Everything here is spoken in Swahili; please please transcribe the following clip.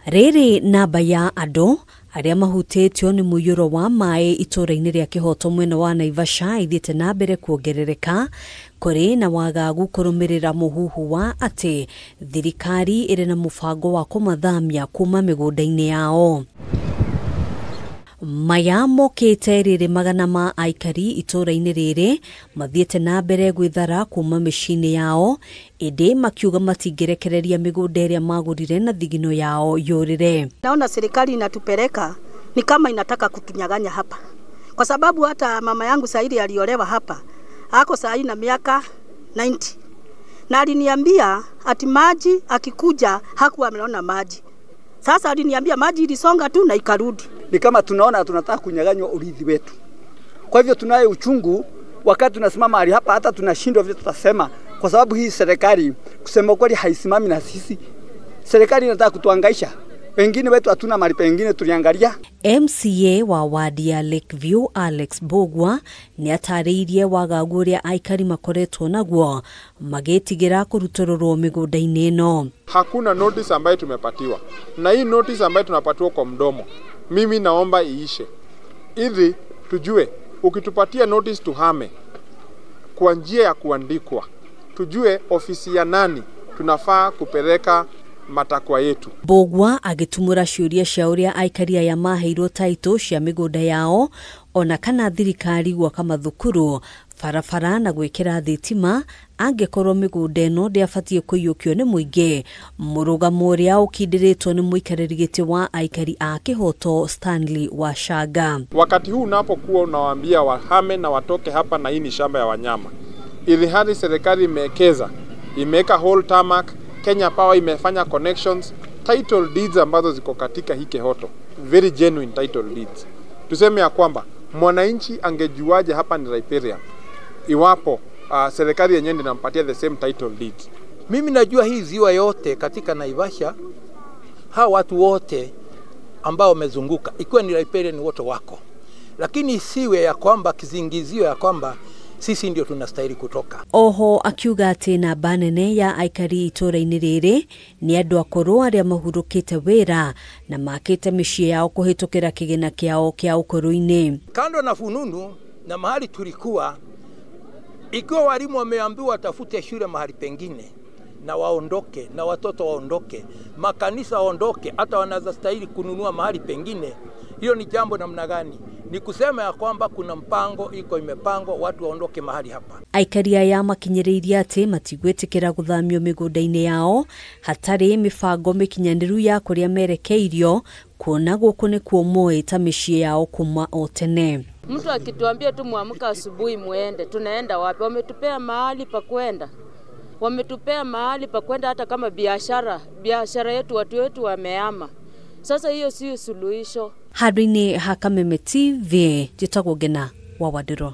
Riri namba ya andu aria mahutitio ni muyuro wa mai itura-ini ria Kihoto mwena wa Naivasha ithiete na mbere kuongerereka kuri na wagagu kurumirira muhuhu wa ati thirikari iri na mubango wa kumathamia kuma migunda-ini yao. Maya mokite riri magana ma aikari itura-ini riri mathiete na mbere gwithara kuma micini yao indi makiuga matingerekereria migunda iria magurire na thigino yao yurire. Naona serikali inatupeleka ni kama inataka kutunyaganya hapa, kwa sababu hata mama yangu Saidi aliolewa hapa, ako saa na miaka 90, na aliniambia ati maji akikuja hakuwa ameona maji. Sasa aliniambia maji ilisonga tu na ikarudi. Ni kama tunaona tunataka kunyaganywa urithi wetu. Kwa hivyo tunaye uchungu wakati tunasimama hali hapa, hata tunashindwa vile tutasema, kwa sababu hii serikali kusema kweli haisimami na sisi. Serikali inataka kutuangaisha. Wengine wetu hatuna mali pengine tuliangalia. MCA wa wadi ya Lakeview Alex Bogwa ni atariirie wagagu uria aikari makoretwo naguo magitigira kurutororwo migunda-ini ino. Hakuna notice ambayo tumepatiwa, na hii notice ambayo tunapatiwa kwa mdomo mimi naomba iishe, ili tujue ukitupatia notice tuhame kwa njia ya kuandikwa, tujue ofisi ya nani tunafaa kupeleka matakwa yetu. Bogwa agitumura ciuria cia uria aikari aya maheirwo taito cia migunda yao ona kana thirikari gwaka mathukuru, barabara na gwikira thitima angekorwo migunda ino ndiabatie kuiyukio ni muingi. Murugamo uria ukindiritwo ni muikariri giti wa aikari a Kihoto Stanley Washaga. Wakati huu unapokuwa unawaambia wahame na watoke hapa na hii ni shamba ya wanyama, ili hadi serikali imeweka whole tarmac, Kenya Power imefanya connections, title deeds ambazo ziko katika hii Kihoto, very genuine title deeds. Tuseme ya kwamba mwananchi angejuaje hapa ni riparian iwapo serikali yenyewe inampatia the same title deeds. Mimi najua hii ziwa yote katika Naivasha, hawa watu wote ambao wamezunguka ikiwa ni riparian wote wako, lakini isiwe ya kwamba kizingizio ya kwamba sisi ndio tunastahili kutoka. Oho akiuga ati namba nene ya aikari itura-ini riri ni andu akuru aria mahurukite wira na makite micii yao kuhitukira kigina kiao kia ukuru-ini. Kando na fununu na mahali tulikuwa, ikiwa walimu wameambiwa watafute shule mahali pengine na waondoke, na watoto waondoke, makanisa waondoke, hata wanastahili kununua mahali pengine, hiyo ni jambo namna gani? Ni kusema ya kwamba kuna mpango imepangwa watu waondoke mahali hapa. Aikari aya makinyiriirie ati matigwetikira guthamio migunda-ini yao hatari mibango mikinyaniru ya kuria merekeirio, kuona guku ni kuo moita micii yao kuma o tene. Mtu akituambia tu muamka asubuhi muende, tunaenda wapi? Wametupea mahali pa kwenda. Wametupea mahali pa kwenda hata kama biashara yetu watu wetu wameama. Sasa hiyo sio suluhisho. Hadrini Hakameme TV, jitagwo Ngina wa Wadiro.